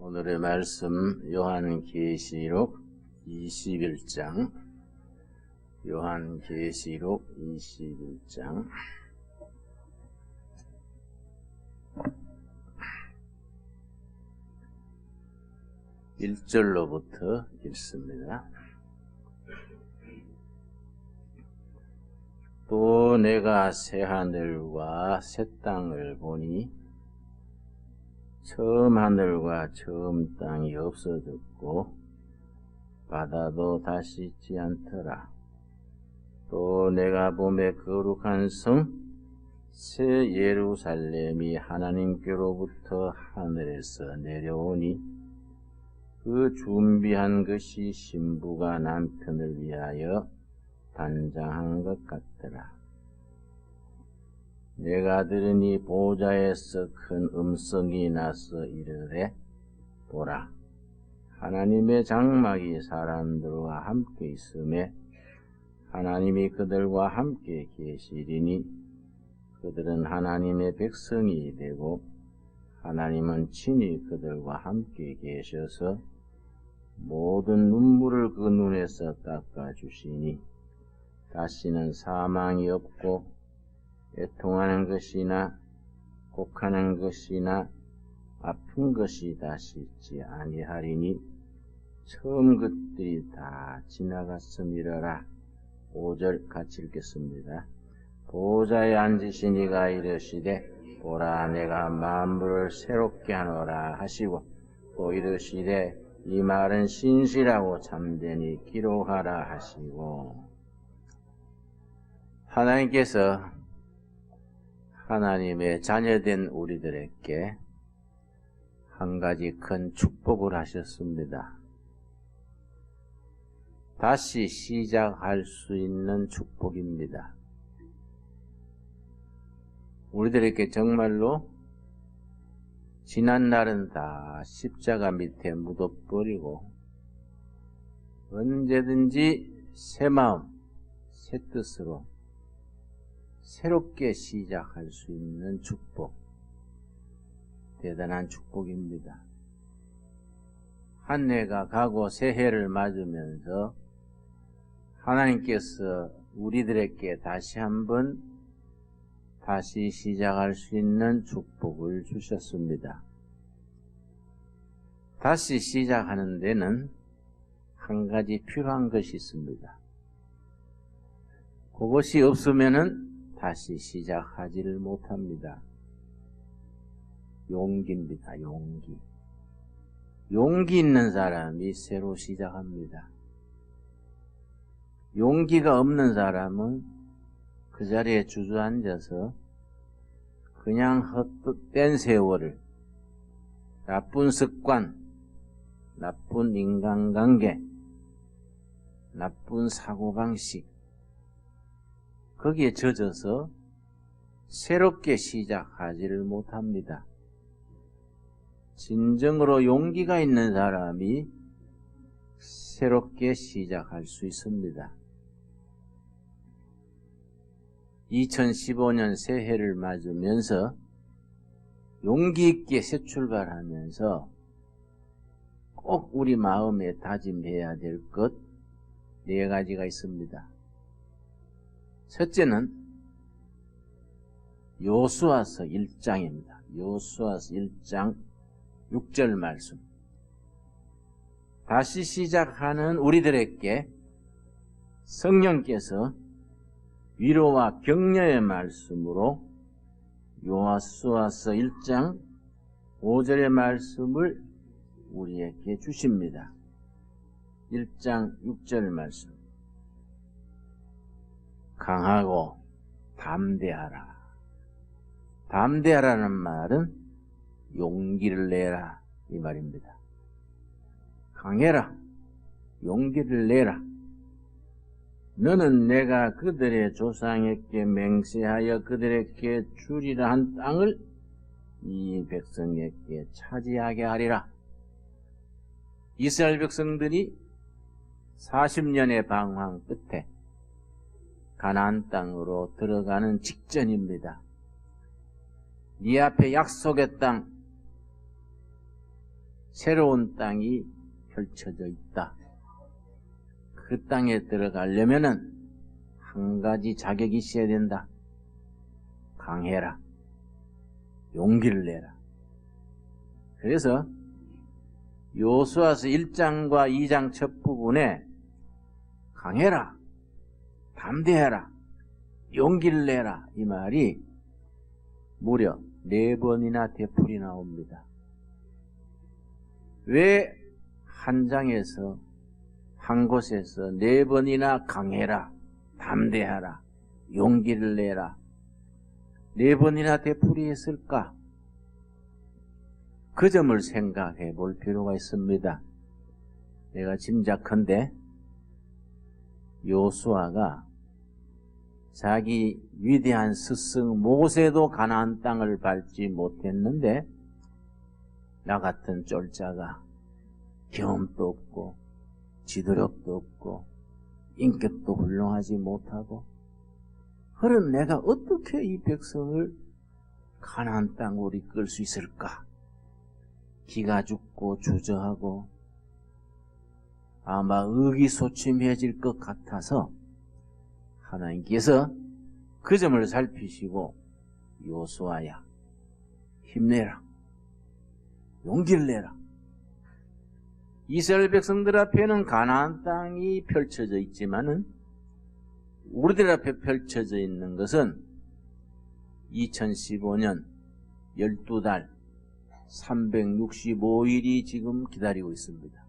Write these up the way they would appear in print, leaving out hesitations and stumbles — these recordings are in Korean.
오늘의 말씀 요한계시록 21장 요한계시록 21장 1절로부터 읽습니다. 또 내가 새 하늘과 새 땅을 보니 처음 하늘과 처음 땅이 없어졌고 바다도 다시 있지 않더라. 또 내가 보매 거룩한 성 새 예루살렘이 하나님께로부터 하늘에서 내려오니 그 준비한 것이 신부가 남편을 위하여 단장한 것 같더라. 내가 들으니 보좌에서 큰 음성이 나서 이르되 보라, 하나님의 장막이 사람들과 함께 있음에 하나님이 그들과 함께 계시리니 그들은 하나님의 백성이 되고 하나님은 친히 그들과 함께 계셔서 모든 눈물을 그 눈에서 닦아주시니 다시는 사망이 없고 애통하는 것이나 곡하는 것이나 아픈 것이 다시 있지 아니하리니 처음 것들이 다 지나갔음이러라. 5절 같이 읽겠습니다. 보좌에 앉으신 이가 이르시되 보라, 내가 만물을 새롭게 하노라 하시고 또 이르시되 이 말은 신실하고 참되니 기록하라 하시고, 하나님께서 하나님의 자녀된 우리들에게 한 가지 큰 축복을 하셨습니다. 다시 시작할 수 있는 축복입니다. 우리들에게 정말로 지난 날은 다 십자가 밑에 묻어버리고 언제든지 새 마음, 새 뜻으로 새롭게 시작할 수 있는 축복, 대단한 축복입니다. 한 해가 가고 새해를 맞으면서 하나님께서 우리들에게 다시 한번 다시 시작할 수 있는 축복을 주셨습니다. 다시 시작하는 데는 한 가지 필요한 것이 있습니다. 그것이 없으면은 다시 시작하지를 못합니다. 용기입니다. 용기. 용기 있는 사람이 새로 시작합니다. 용기가 없는 사람은 그 자리에 주저앉아서 그냥 헛된 세월을 나쁜 습관, 나쁜 인간관계, 나쁜 사고방식 거기에 젖어서 새롭게 시작하지를 못합니다. 진정으로 용기가 있는 사람이 새롭게 시작할 수 있습니다. 2015년 새해를 맞으면서 용기 있게 새 출발하면서 꼭 우리 마음에 다짐해야 될 것 4가지가 있습니다. 첫째는 여호수아서 1장입니다. 여호수아서 1장 6절 말씀. 다시 시작하는 우리들에게 성령께서 위로와 격려의 말씀으로 여호수아서 1장 5절의 말씀을 우리에게 주십니다. 1장 6절 말씀. 강하고 담대하라. 담대하라는 말은 용기를 내라 이 말입니다. 강해라. 용기를 내라. 너는 내가 그들의 조상에게 맹세하여 그들에게 주리라 한 땅을 이 백성에게 차지하게 하리라. 이스라엘 백성들이 40년의 방황 끝에 가나안 땅으로 들어가는 직전입니다. 네 앞에 약속의 땅, 새로운 땅이 펼쳐져 있다. 그 땅에 들어가려면은 한 가지 자격이 있어야 된다. 강해라. 용기를 내라. 그래서 여호수아서 1장과 2장 첫 부분에 강해라, 담대해라, 용기를 내라 이 말이 무려 4번이나 되풀이 나옵니다. 왜 한 장에서 한 곳에서 4번이나 강해라, 담대하라, 용기를 내라 4번이나 되풀이했을까? 그 점을 생각해 볼 필요가 있습니다. 내가 짐작컨대 여호수아가 자기 위대한 스승 모세도 가나안 땅을 밟지 못했는데 나 같은 쫄자가 경험도 없고 지도력도 없고 인격도 훌륭하지 못하고 그런 내가 어떻게 이 백성을 가나안 땅으로 이끌 수 있을까? 기가 죽고 주저하고 아마 의기소침해질 것 같아서 하나님께서 그 점을 살피시고 여호수아야 힘내라, 용기를 내라. 이스라엘 백성들 앞에는 가나안 땅이 펼쳐져 있지만은 우리들 앞에 펼쳐져 있는 것은 2015년 12달 365일이 지금 기다리고 있습니다.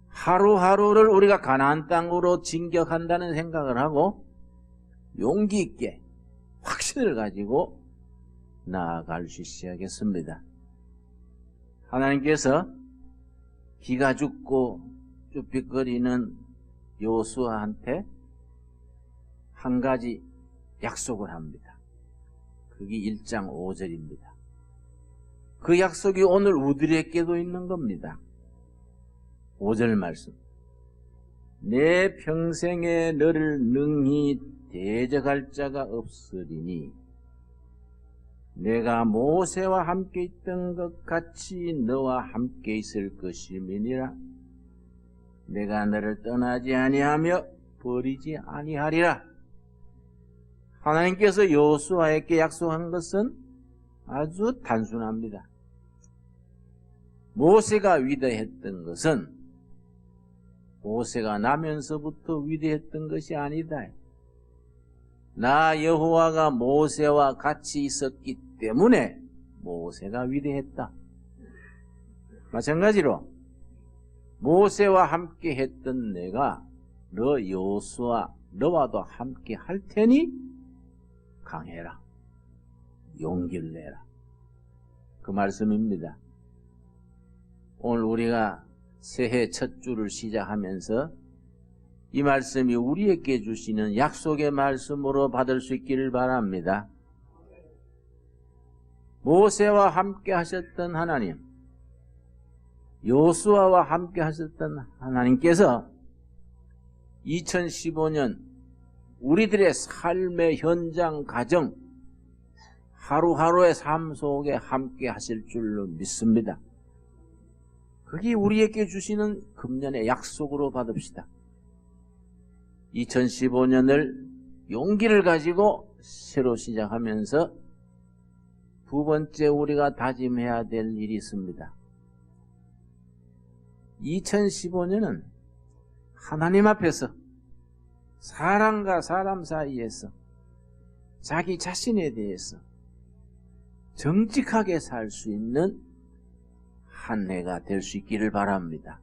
하루하루를 우리가 가나안 땅으로 진격한다는 생각을 하고 용기 있게 확신을 가지고 나아갈 수 있어야겠습니다. 하나님께서 기가 죽고 쭈삣거리는 여호수아한테 한 가지 약속을 합니다. 그게 1장 5절입니다. 그 약속이 오늘 우리에게도 있는 겁니다. 5절 말씀. 내 평생에 너를 능히 대적할 자가 없으리니 내가 모세와 함께 있던 것 같이 너와 함께 있을 것임이니라. 내가 너를 떠나지 아니하며 버리지 아니하리라. 하나님께서 여호수아에게 약속한 것은 아주 단순합니다. 모세가 위대했던 것은 모세가 나면서부터 위대했던 것이 아니다. 나 여호와가 모세와 같이 있었기 때문에 모세가 위대했다. 마찬가지로 모세와 함께 했던 내가 너 여호수아 너와도 함께 할 테니 강해라, 용기를 내라. 그 말씀입니다. 오늘 우리가 새해 첫 주를 시작하면서 이 말씀이 우리에게 주시는 약속의 말씀으로 받을 수 있기를 바랍니다. 모세와 함께 하셨던 하나님, 여호수아와 함께 하셨던 하나님께서 2015년 우리들의 삶의 현장 가정 하루하루의 삶 속에 함께 하실 줄로 믿습니다. 그게 우리에게 주시는 금년의 약속으로 받읍시다. 2015년을 용기를 가지고 새로 시작하면서 두 번째 우리가 다짐해야 될 일이 있습니다. 2015년은 하나님 앞에서 사람과 사람 사이에서 자기 자신에 대해서 정직하게 살 수 있는 한 해가 될 수 있기를 바랍니다.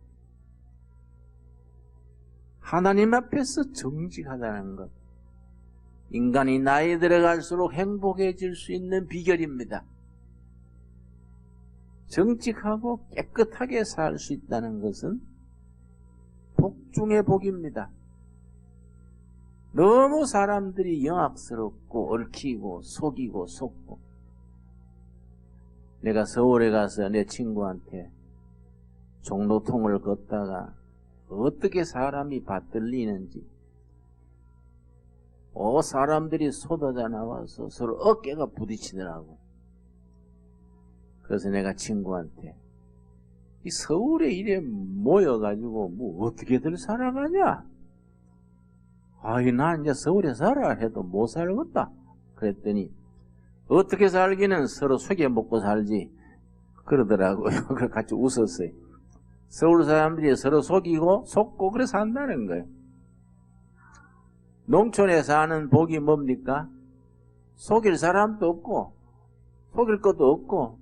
하나님 앞에서 정직하다는 것, 인간이 나이 들어갈수록 행복해질 수 있는 비결입니다. 정직하고 깨끗하게 살 수 있다는 것은 복 중의 복입니다. 너무 사람들이 영악스럽고 얽히고 속이고 속고, 내가 서울에 가서 내 친구한테 종로통을 걷다가 어떻게 사람이 받들리는지, 사람들이 쏟아져 나와서 서로 어깨가 부딪히더라고. 그래서 내가 친구한테 이 서울에 이래 모여가지고 뭐 어떻게들 살아가냐? 아이, 나 이제 서울에 살아 해도 못 살겠다. 그랬더니 어떻게 살기는 서로 속여 먹고 살지 그러더라고요. 그래서 같이 웃었어요. 서울 사람들이 서로 속이고 속고 그래 산다는 거예요. 농촌에 사는 복이 뭡니까? 속일 사람도 없고 속일 것도 없고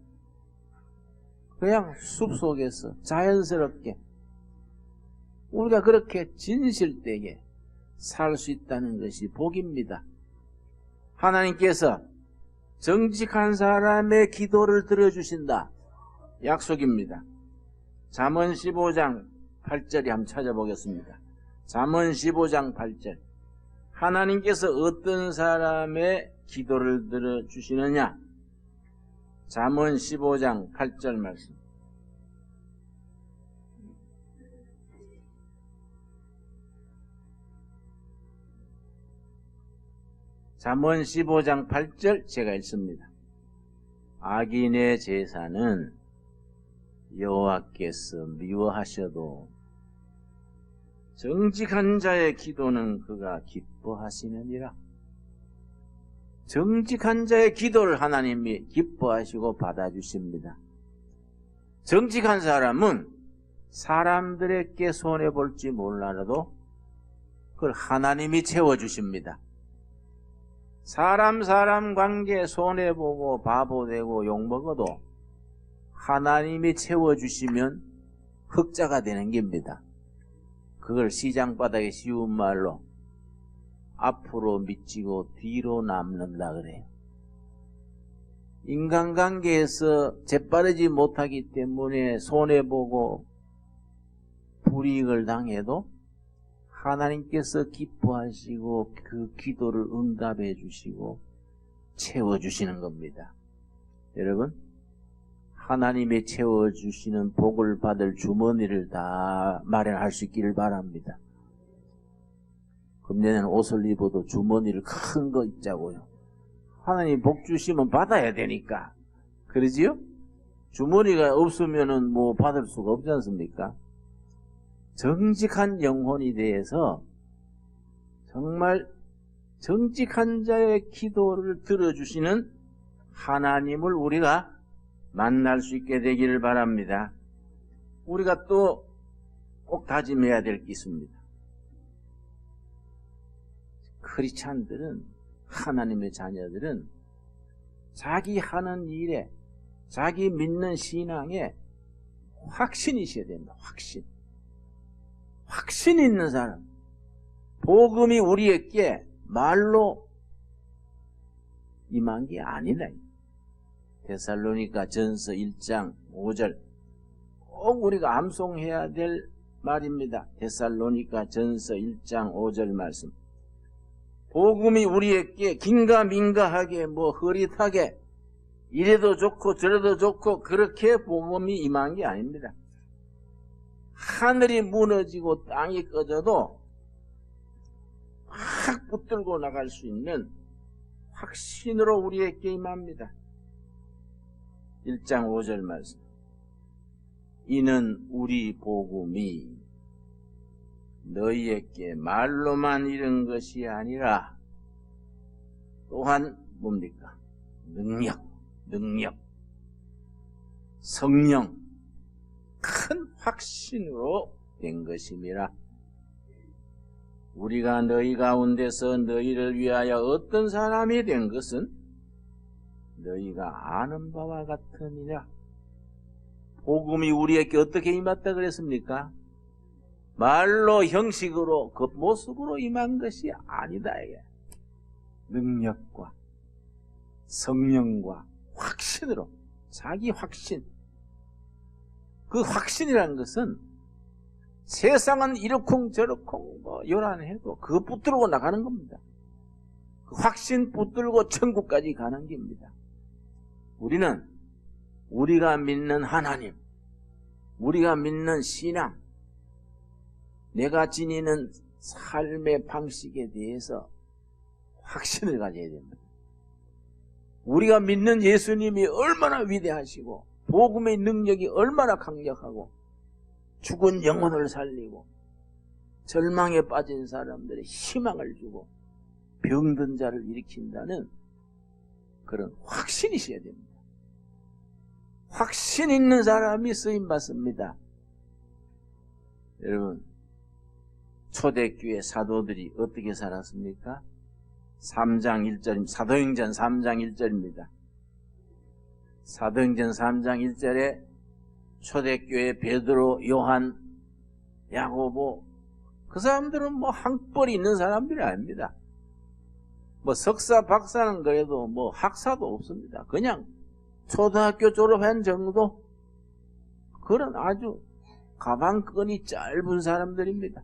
그냥 숲속에서 자연스럽게 우리가 그렇게 진실되게 살 수 있다는 것이 복입니다. 하나님께서 정직한 사람의 기도를 들어주신다. 약속입니다. 잠언 15장 8절이 한번 찾아보겠습니다. 잠언 15장 8절. 하나님께서 어떤 사람의 기도를 들어주시느냐? 잠언 15장 8절 말씀. 잠언 15장 8절 제가 읽습니다. 악인의 제사는 여호와께서 미워하셔도 정직한 자의 기도는 그가 기뻐하시느니라. 정직한 자의 기도를 하나님이 기뻐하시고 받아주십니다. 정직한 사람은 사람들에게 손해볼지 몰라도 그걸 하나님이 채워주십니다. 사람 관계에 손해보고 바보되고 욕먹어도 하나님이 채워주시면 흑자가 되는 겁니다. 그걸 시장바닥에 쉬운 말로 앞으로 미치고 뒤로 남는다 그래요. 인간관계에서 재빠르지 못하기 때문에 손해보고 불이익을 당해도 하나님께서 기뻐하시고 그 기도를 응답해 주시고 채워주시는 겁니다. 여러분, 하나님이 채워주시는 복을 받을 주머니를 다 마련할 수 있기를 바랍니다. 금년에는 옷을 입어도 주머니를 큰 거 입자고요. 하나님 복 주시면 받아야 되니까. 그러지요? 주머니가 없으면은 뭐 받을 수가 없지 않습니까? 정직한 영혼이 대해서 정말 정직한 자의 기도를 들어주시는 하나님을 우리가 만날 수 있게 되기를 바랍니다. 우리가 또 꼭 다짐해야 될 게 있습니다. 크리스찬들은, 하나님의 자녀들은 자기 하는 일에, 자기 믿는 신앙에 확신이 있어야 됩니다. 확신 있는 사람. 복음이 우리에게 말로 임한 게 아니다. 데살로니가 전서 1장 5절 꼭 우리가 암송해야 될 말입니다. 데살로니가 전서 1장 5절 말씀. 복음이 우리에게 긴가민가하게 뭐 흐릿하게 이래도 좋고 저래도 좋고 그렇게 복음이 임한 게 아닙니다. 하늘이 무너지고 땅이 꺼져도 확 붙들고 나갈 수 있는 확신으로 우리에게 임합니다. 1장 5절 말씀. 이는 우리 복음이 너희에게 말로만 이른 것이 아니라 또한 뭡니까? 능력, 성령, 큰 확신으로 된 것임이라. 우리가 너희 가운데서 너희를 위하여 어떤 사람이 된 것은 너희가 아는 바와 같으니라. 복음이 우리에게 어떻게 임했다 그랬습니까? 말로 형식으로 겉모습으로 임한 것이 아니다. 이게. 능력과 성령과 확신으로, 자기 확신. 그 확신이라는 것은 세상은 이러쿵저러쿵 뭐 요란해도 그거 붙들고 나가는 겁니다. 그 확신 붙들고 천국까지 가는 겁니다. 우리는 우리가 믿는 하나님, 우리가 믿는 신앙, 내가 지니는 삶의 방식에 대해서 확신을 가져야 됩니다. 우리가 믿는 예수님이 얼마나 위대하시고 복음의 능력이 얼마나 강력하고 죽은 영혼을 살리고 절망에 빠진 사람들의 희망을 주고 병든 자를 일으킨다는 그런 확신이 있어야 됩니다. 확신 있는 사람이 쓰임받습니다. 여러분, 초대교회 사도들이 어떻게 살았습니까? 3장 1절입니다. 사도행전 3장 1절입니다. 사도행전 3장 1절에 초대교회 베드로, 요한, 야고보, 그 사람들은 뭐 학벌이 있는 사람들이 아닙니다. 뭐 석사, 박사는 그래도 뭐 학사도 없습니다. 그냥 초등학교 졸업한 정도? 그런 아주 가방끈이 짧은 사람들입니다.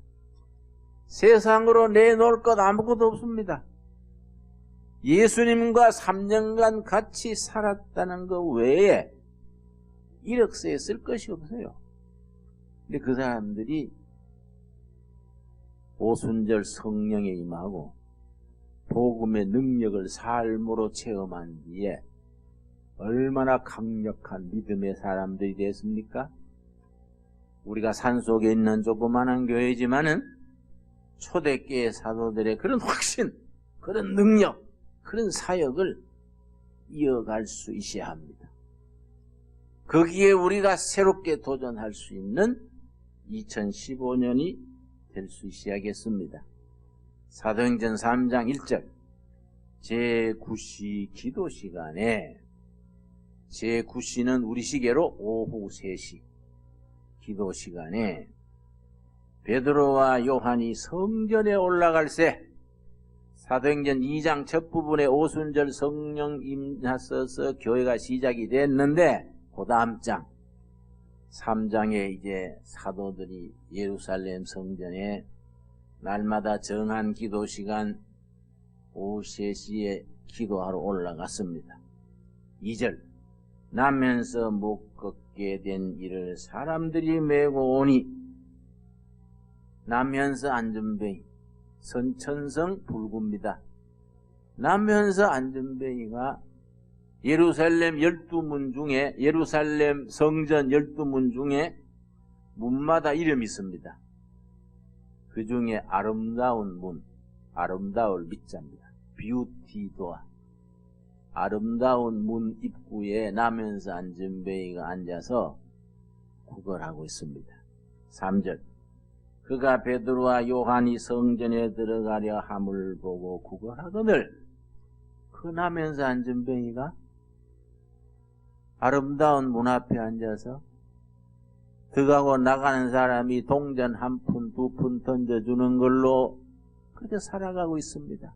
세상으로 내놓을 것 아무것도 없습니다. 예수님과 3년간 같이 살았다는 것 외에 1억세에 쓸 것이 없어요. 근데 그 사람들이 오순절 성령에 임하고 복음의 능력을 삶으로 체험한 뒤에 얼마나 강력한 믿음의 사람들이 됐습니까? 우리가 산속에 있는 조그마한 교회지만은 초대교회 사도들의 그런 확신, 그런 능력, 그런 사역을 이어갈 수 있어야 합니다. 거기에 우리가 새롭게 도전할 수 있는 2015년이 될 수 있어야겠습니다. 사도행전 3장 1절 제9시 기도 시간에, 제9시는 우리 시계로 오후 3시 기도 시간에 베드로와 요한이 성전에 올라갈새, 사도행전 2장 첫 부분에 오순절 성령 임하셔서 교회가 시작이 됐는데, 그 다음 장 3장에 이제 사도들이 예루살렘 성전에 날마다 정한 기도 시간 오후 3시에 기도하러 올라갔습니다. 2절 나면서 못 걷게 된 이를 사람들이 메고 오니, 나면서 안전뱅이, 선천성 불구입니다. 나면서 안전뱅이가 예루살렘 12문 중에, 예루살렘 성전 12문 중에 문마다 이름이 있습니다. 그 중에 아름다운 문, 아름다울 밑자입니다. 뷰티도어. 아름다운 문 입구에 나면서 안전뱅이가 앉아서 구걸하고 있습니다. 3절 그가 베드로와 요한이 성전에 들어가려 함을 보고 구걸하거늘, 그 나면서 안전뱅이가 아름다운 문 앞에 앉아서 들어가고 나가는 사람이 동전 1푼, 2푼 던져주는 걸로 그렇게 살아가고 있습니다.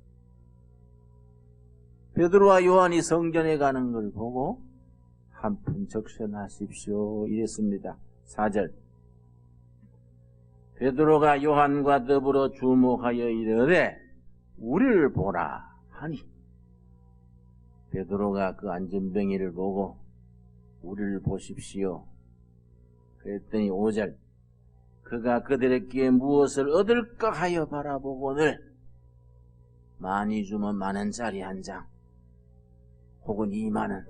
베드로와 요한이 성전에 가는 걸 보고 1푼 적셔하십시오 이랬습니다. 4절 베드로가 요한과 더불어 주목하여 이르되 우리를 보라 하니, 베드로가 그 안전뱅이를 보고 우리를 보십시오 그랬더니 5절 그가 그들에게 무엇을 얻을까 하여 바라보고는 많이 주면 10,000원짜리 한 장, 혹은 20,000원,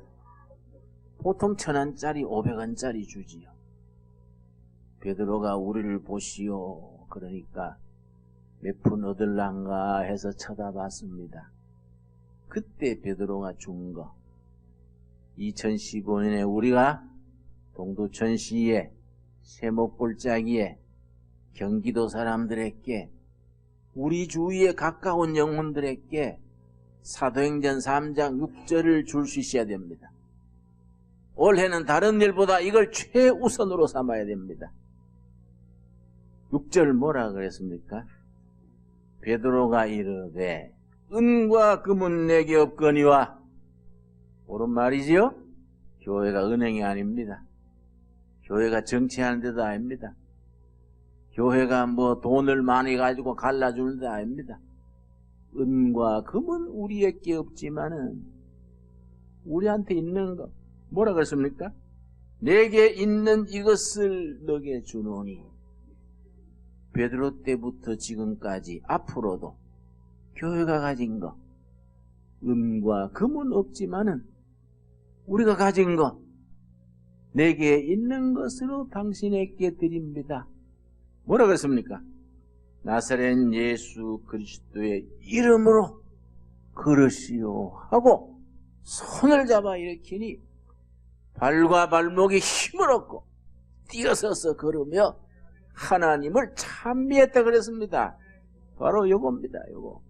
보통 1,000원짜리 500원짜리 주지요. 베드로가 우리를 보시오 그러니까 몇 푼 얻을란가 해서 쳐다봤습니다. 그때 베드로가 준 거, 2015년에 우리가 동두천시에 세목골짜기에 경기도 사람들에게, 우리 주위에 가까운 영혼들에게 사도행전 3장 6절을 줄 수 있어야 됩니다. 올해는 다른 일보다 이걸 최우선으로 삼아야 됩니다. 6절 뭐라 그랬습니까? 베드로가 이르되 은과 금은 내게 없거니와, 옳은 말이지요? 교회가 은행이 아닙니다. 교회가 정치하는 데도 아닙니다. 교회가 뭐 돈을 많이 가지고 갈라주는 데 아닙니다. 은과 금은 우리에게 없지만은 우리한테 있는 거 뭐라 그랬습니까? 내게 있는 이것을 너게 주노니. 베드로 때부터 지금까지 앞으로도 교회가 가진 거, 은과 금은 없지만은 우리가 가진 거, 내게 있는 것으로 당신에게 드립니다. 뭐라 그랬습니까? 나사렛 예수 그리스도의 이름으로 걸으시오 하고 손을 잡아 일으키니 발과 발목이 힘을 얻고 뛰어서서 걸으며 하나님을 찬미했다 그랬습니다. 바로 요겁니다. 요거.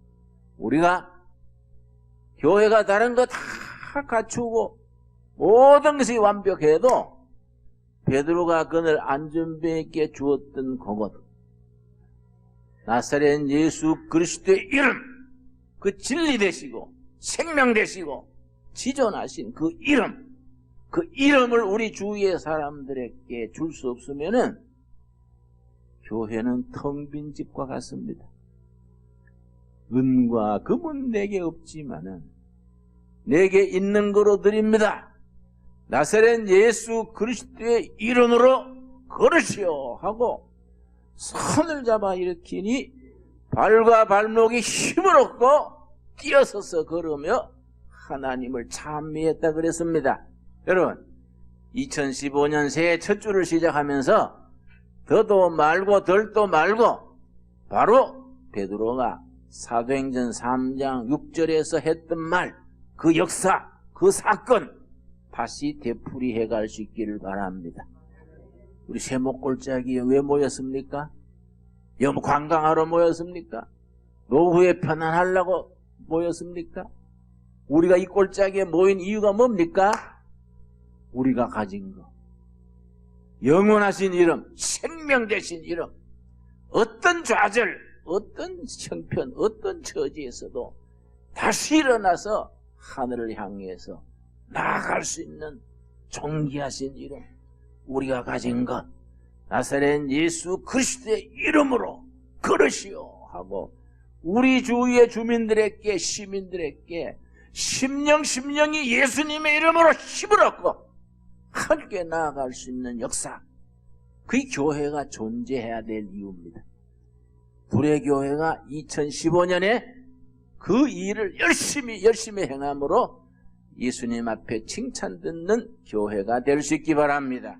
우리가 교회가 다른 거 다 갖추고 모든 것이 완벽해도 베드로가 그늘 안전뱅이께 주었던 그것, 나사렛 예수 그리스도의 이름, 그 진리 되시고 생명 되시고 지존하신 그 이름을 우리 주위의 사람들에게 줄 수 없으면은 교회는 텅 빈 집과 같습니다. 은과 금은 내게 없지만은 내게 있는 거로 드립니다. 나사렛 예수 그리스도의 이름으로 걸으시오 하고 손을 잡아 일으키니 발과 발목이 힘을 얻고 뛰어서서 걸으며 하나님을 찬미했다 그랬습니다. 여러분, 2015년 새해 첫 주를 시작하면서 더도 말고 덜도 말고 바로 베드로가 사도행전 3장 6절에서 했던 말, 그 역사, 그 사건 다시 되풀이해 갈 수 있기를 바랍니다. 우리 세목골짜기에 왜 모였습니까? 관광하러 모였습니까? 노후에 편안하려고 모였습니까? 우리가 이 골짜기에 모인 이유가 뭡니까? 우리가 가진 것, 영원하신 이름, 생명 되신 이름, 어떤 좌절, 어떤 형편, 어떤 처지에서도 다시 일어나서 하늘을 향해서 나아갈 수 있는 존귀하신 이름, 우리가 가진 것, 나사렛 예수 그리스도의 이름으로 걸으시오 하고 우리 주위의 주민들에게, 시민들에게 심령이 예수님의 이름으로 힘을 얻고 함께 나아갈 수 있는 역사, 그게 교회가 존재해야 될 이유입니다. 불의 교회가 2015년에 그 일을 열심히 행함으로 예수님 앞에 칭찬 듣는 교회가 될 수 있기 바랍니다.